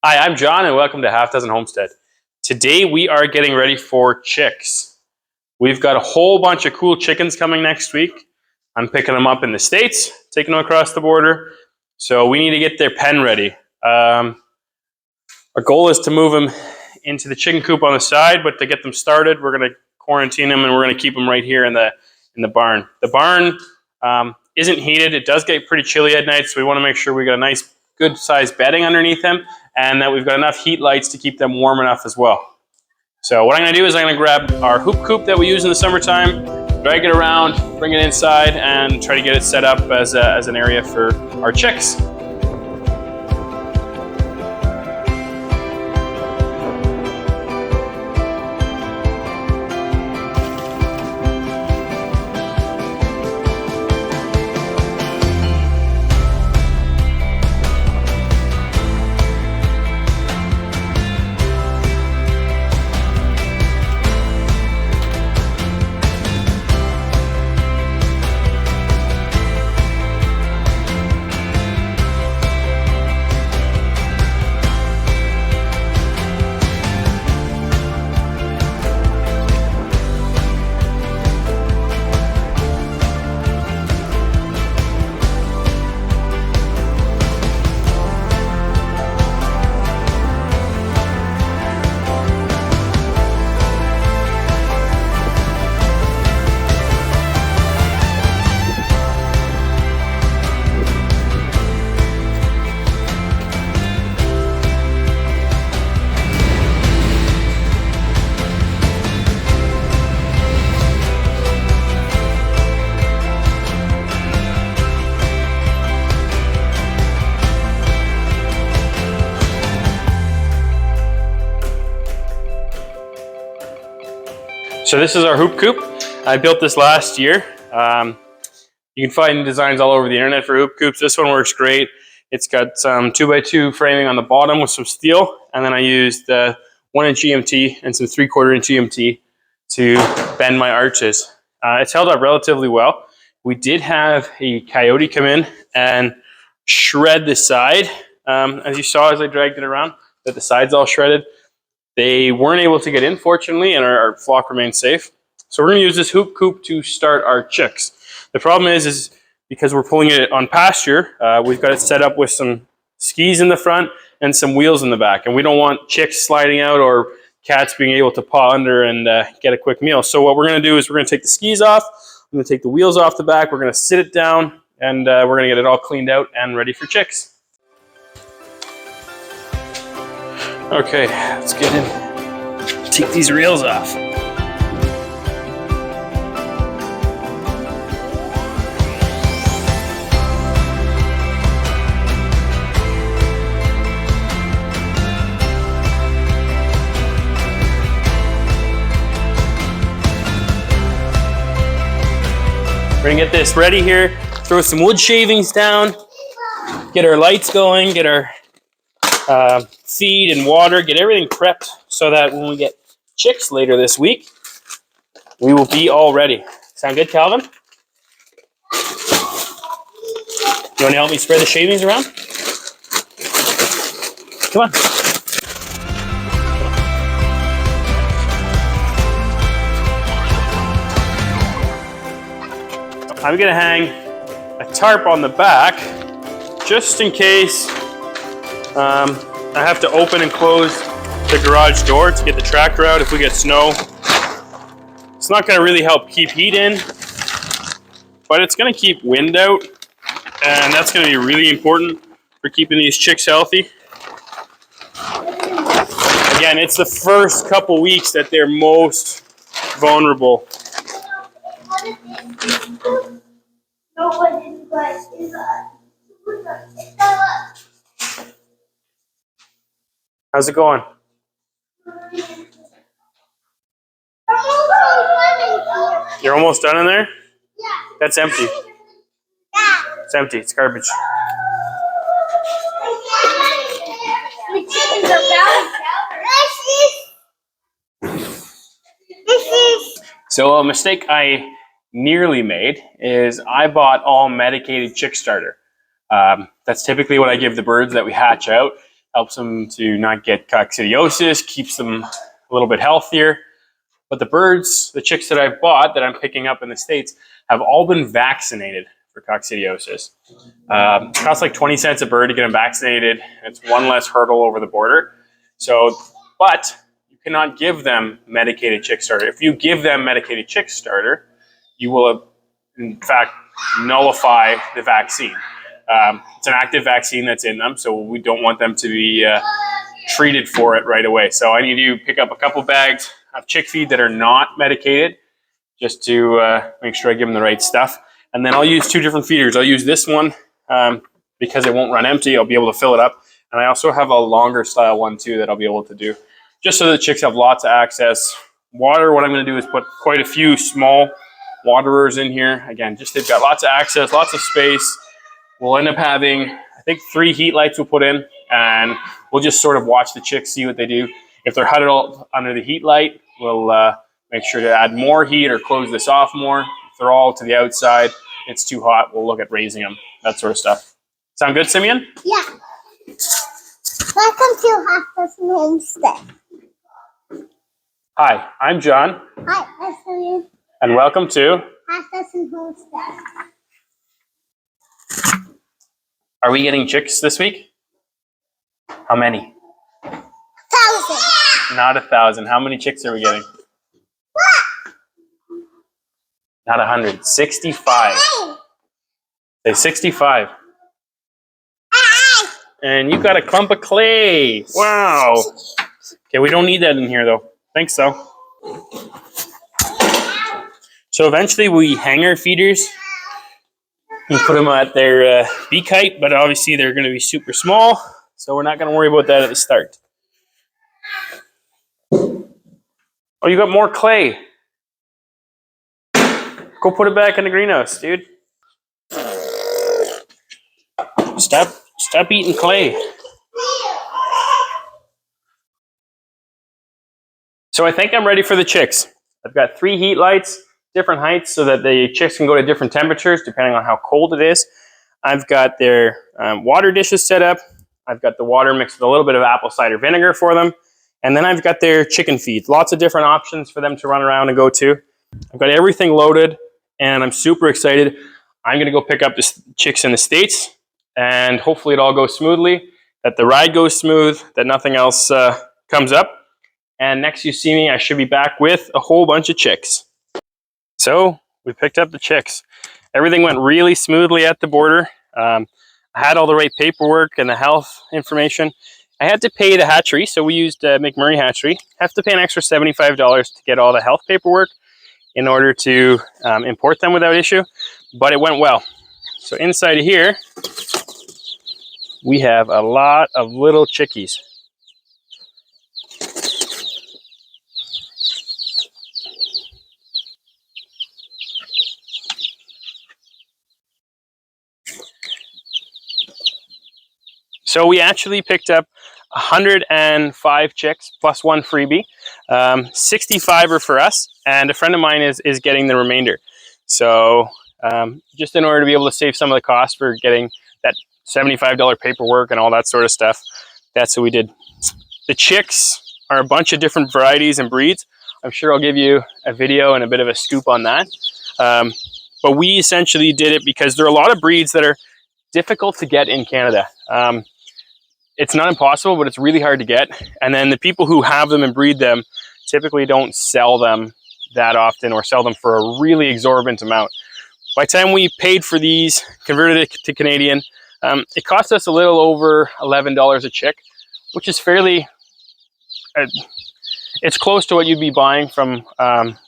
Hi, I'm John and welcome to Half Dozen Homestead. Today we are getting ready for chicks. We've got a whole bunch of cool chickens coming next week. I'm picking them up in the States, taking them across the border. So we need to get their pen ready. Our goal is to move them into the chicken coop on the side, but to get them started, we're going to quarantine them and we're going to keep them right here in the barn. The barn isn't heated. It does get pretty chilly at night, so we want to make sure we got a nice good sized bedding underneath them and that we've got enough heat lights to keep them warm enough as well. So what I'm going to do is I'm going to grab our hoop coop that we use in the summertime, drag it around, bring it inside, and try to get it set up as an area for our chicks. So this is our hoop coop. I built this last year. You can find designs all over the internet for hoop coops. This one works great. It's got some 2x2 framing on the bottom with some steel, and then I used 1-inch EMT and some 3/4-inch EMT to bend my arches. It's held up relatively well. We did have a coyote come in and shred the side, as you saw as I dragged it around, that the side's all shredded. They weren't able to get in, fortunately, and our flock remained safe. So we're going to use this hoop coop to start our chicks. The problem is because we're pulling it on pasture, we've got it set up with some skis in the front and some wheels in the back. And we don't want chicks sliding out or cats being able to paw under and get a quick meal. So what we're going to do is we're going to take the skis off. I'm going to take the wheels off the back. We're going to sit it down, and we're going to get it all cleaned out and ready for chicks. Okay, let's get in. Take these rails off. We're gonna get this ready here, throw some wood shavings down, get our lights going, get our feed and water, get everything prepped so that when we get chicks later this week, we will be all ready. Sound good, Calvin? You want to help me spread the shavings around? Come on. I'm going to hang a tarp on the back just in case I have to open and close the garage door to get the tractor out if we get snow. It's not going to really help keep heat in, but it's going to keep wind out, and that's going to be really important for keeping these chicks healthy. Again, it's the first couple weeks that they're most vulnerable. How's it going? You're almost done in there? Yeah. That's empty. Yeah. It's empty. It's garbage. The chickens are So a mistake I nearly made is I bought all medicated chick starter. That's typically what I give the birds that we hatch out. helps them to not get coccidiosis, keeps them a little bit healthier. But the birds, the chicks that I've bought that I'm picking up in the States have all been vaccinated for coccidiosis. It costs like 20 cents a bird to get them vaccinated. It's one less hurdle over the border. So, but you cannot give them medicated chick starter. If you give them medicated chick starter, you will, in fact, nullify the vaccine. It's an active vaccine that's in them, so we don't want them to be treated for it right away. So I need to pick up a couple bags of chick feed that are not medicated, just to make sure I give them the right stuff. And then I'll use two different feeders. I'll use this one because it won't run empty. I'll be able to fill it up. And I also have a longer style one too that I'll be able to do, just so the chicks have lots of access. Water, what I'm going to do is put quite a few small waterers in here. Again, just they've got lots of access, lots of space. We'll end up having, I think, 3 heat lights we'll put in, and we'll just sort of watch the chicks, see what they do. If they're huddled under the heat light, we'll make sure to add more heat or close this off more. If they're all to the outside, it's too hot, we'll look at raising them, that sort of stuff. Sound good, Simeon? Yeah. Welcome to Hassan Homestead. Hi, I'm John. Hi, I'm Simeon. And welcome to Hassan Homestead. Are we getting chicks this week? How many? 1,000. Not 1,000. How many chicks are we getting? Not 100. 65. Say 65. And you got a clump of clay. Wow. Okay, we don't need that in here though. Thanks though. So eventually we hang our feeders. We put them at their beak height, but obviously they're going to be super small, so we're not going to worry about that at the start. Oh, you got more clay. Go put it back in the greenhouse, dude. Stop eating clay. So I think I'm ready for the chicks. I've got 3 heat lights, different heights, so that the chicks can go to different temperatures depending on how cold it is. I've got their water dishes set up. I've got the water mixed with a little bit of apple cider vinegar for them. And then I've got their chicken feed. Lots of different options for them to run around and go to. I've got everything loaded, and I'm super excited. I'm gonna go pick up the chicks in the States, and hopefully it all goes smoothly, that the ride goes smooth, that nothing else comes up. And next you see me, I should be back with a whole bunch of chicks. So we picked up the chicks. Everything went really smoothly at the border. I had all the right paperwork and the health information. I had to pay the hatchery, so we used McMurray Hatchery. Have to pay an extra $75 to get all the health paperwork in order to import them without issue, but it went well. So inside of here, we have a lot of little chickies. So we actually picked up 105 chicks plus 1 freebie. 65 are for us, and a friend of mine is getting the remainder. So just in order to be able to save some of the cost for getting that $75 paperwork and all that sort of stuff, that's what we did. The chicks are a bunch of different varieties and breeds. I'm sure I'll give you a video and a bit of a scoop on that. But we essentially did it because there are a lot of breeds that are difficult to get in Canada. It's not impossible, but it's really hard to get. And then the people who have them and breed them typically don't sell them that often, or sell them for a really exorbitant amount. By the time we paid for these, converted it to Canadian, it cost us a little over $11 a chick, which is fairly, it's close to what you'd be buying from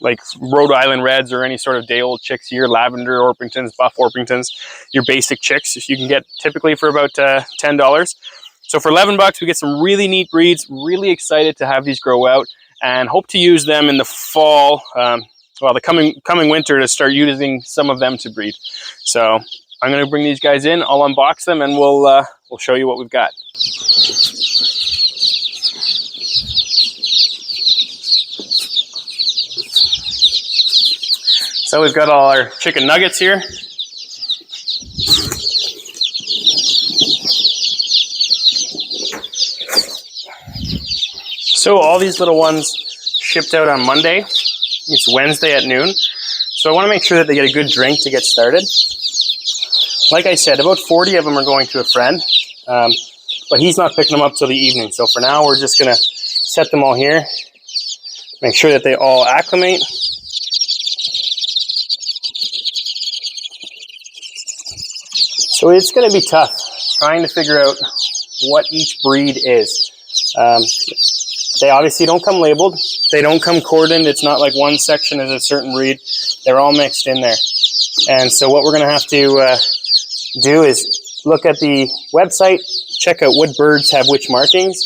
like Rhode Island Reds or any sort of day-old chicks here, Lavender Orpingtons, Buff Orpingtons, your basic chicks you can get typically for about $10. So for $11, we get some really neat breeds. Really excited to have these grow out, and hope to use them in the fall, well, the coming winter, to start using some of them to breed. So I'm going to bring these guys in. I'll unbox them, and we'll show you what we've got. So we've got all our chicken nuggets here. So all these little ones shipped out on Monday. It's Wednesday at noon. So I want to make sure that they get a good drink to get started. Like I said, about 40 of them are going to a friend, but he's not picking them up till the evening. So for now, we're just going to set them all here, make sure that they all acclimate. So it's going to be tough trying to figure out what each breed is. They obviously don't come labeled. They don't come cordoned. It's not like one section is a certain breed. They're all mixed in there. And so what we're going to have to do is look at the website, check out what birds have which markings,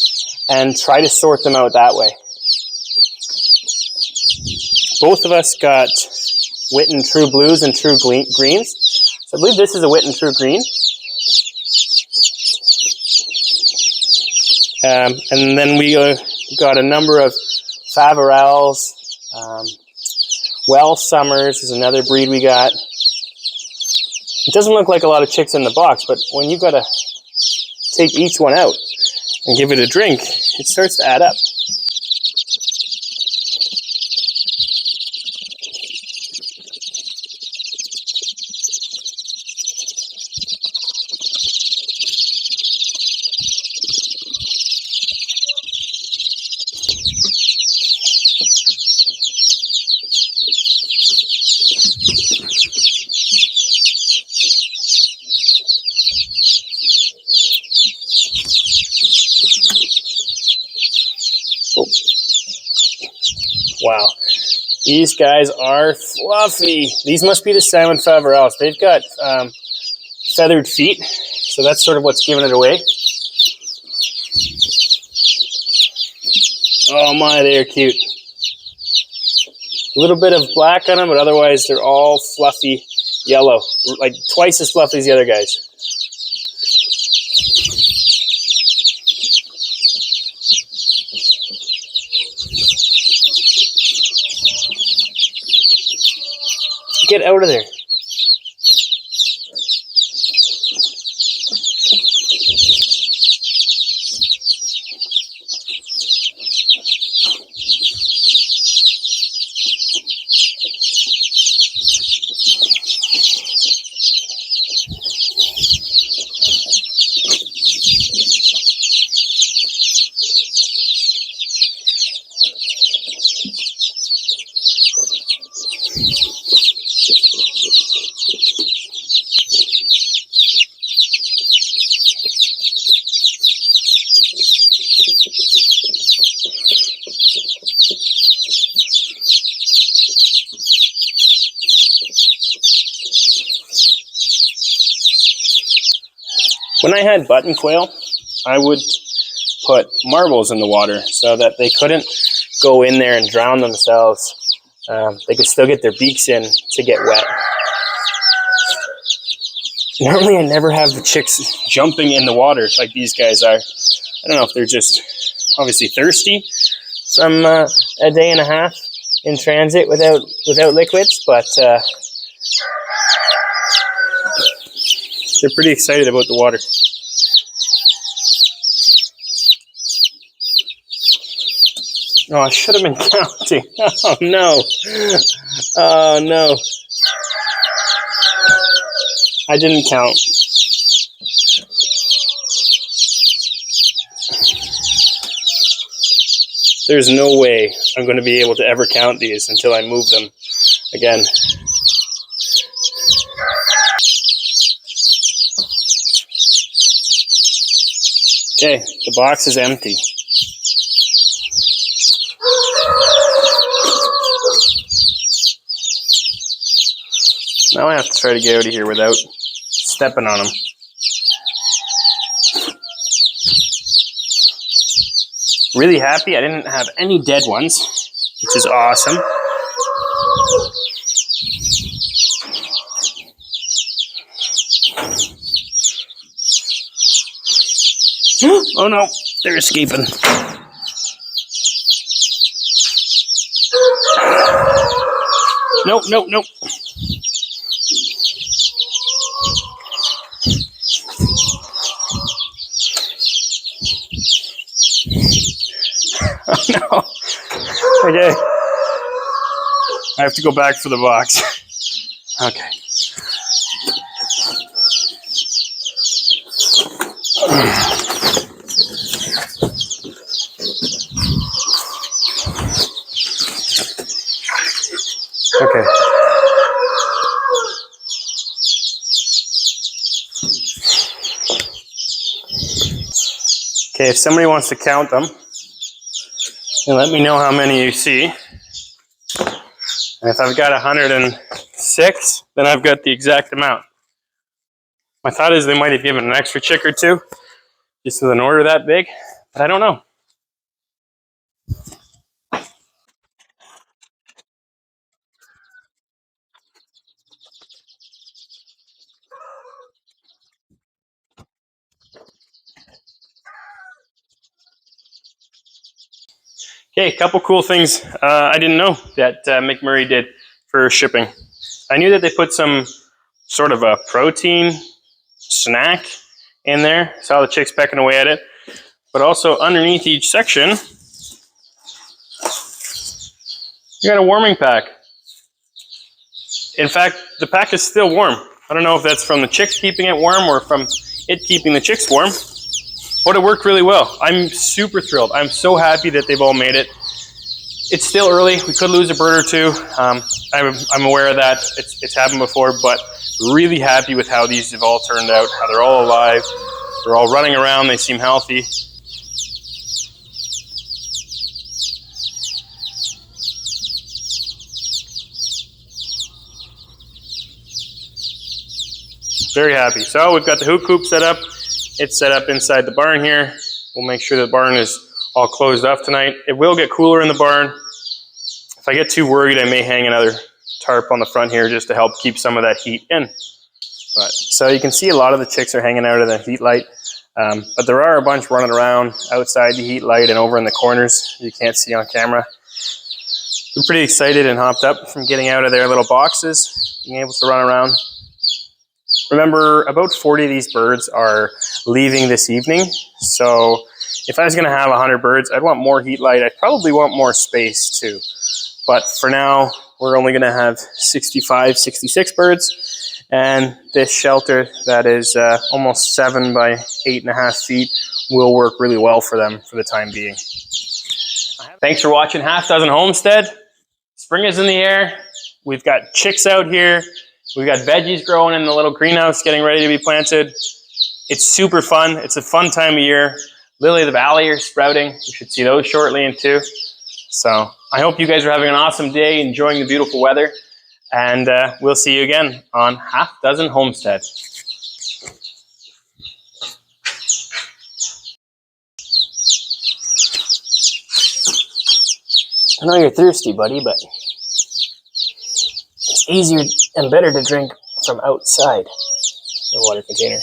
and try to sort them out that way. Both of us got Witten True Blues and True Greens. So I believe this is a Witten True Green. And then we got a number of Faverolles. Well Summers is another breed we got. It doesn't look like a lot of chicks in the box, but when you've got to take each one out and give it a drink, it starts to add up. Oh. Wow, these guys are fluffy. These must be the salmon Faverolles. They've got feathered feet, so that's sort of what's giving it away. Oh my, they're cute. A little bit of black on them, but otherwise they're all fluffy yellow, like twice as fluffy as the other guys. Get out of there. When I had button quail, I would put marbles in the water so that they couldn't go in there and drown themselves. They could still get their beaks in to get wet. Normally I never have the chicks jumping in the water like these guys are. I don't know if they're just obviously thirsty from a day and a half in transit without liquids, but they're pretty excited about the water. Oh, I should have been counting. Oh no. Oh no. I didn't count. There's no way I'm going to be able to ever count these until I move them again. Okay, the box is empty. Now I have to try to get out of here without stepping on them. Really happy I didn't have any dead ones, which is awesome. Oh no, they're escaping. Nope, nope, nope. No. Okay. I have to go back for the box. Okay. Okay. Okay, if somebody wants to count them, and let me know how many you see. And if I've got 106, then I've got the exact amount. My thought is they might have given an extra chick or two, just with an order that big, but I don't know. Okay, a couple cool things I didn't know that McMurray did for shipping. I knew that they put some sort of a protein snack in there. Saw the chicks pecking away at it. But also underneath each section, you got a warming pack. In fact, the pack is still warm. I don't know if that's from the chicks keeping it warm or from it keeping the chicks warm, but it worked really well. I'm super thrilled. I'm so happy that they've all made it. It's still early. We could lose a bird or two. I'm aware of that. It's happened before, but really happy with how these have all turned out, how they're all alive. They're all running around. They seem healthy. Very happy. So we've got the hoop coop set up. It's set up inside the barn here. We'll make sure the barn is all closed off tonight. It will get cooler in the barn. If I get too worried, I may hang another tarp on the front here just to help keep some of that heat in. But so you can see a lot of the chicks are hanging out of the heat light, but there are a bunch running around outside the heat light and over in the corners you can't see on camera. They're pretty excited and hopped up from getting out of their little boxes, being able to run around. Remember, about 40 of these birds are leaving this evening, so if I was going to have 100 birds, I'd want more heat light. I'd probably want more space too. But for now, we're only going to have 65, 66 birds, and this shelter that is almost 7 by 8.5 feet will work really well for them for the time being. Thanks for watching Half Dozen Homestead. Spring is in the air. We've got chicks out here. We've got veggies growing in the little greenhouse getting ready to be planted. It's super fun. It's a fun time of year. Lily of the Valley are sprouting. We should see those shortly in too. So I hope you guys are having an awesome day, enjoying the beautiful weather. And we'll see you again on Half Dozen Homestead. I know you're thirsty, buddy, but it's easier and better to drink from outside the water container.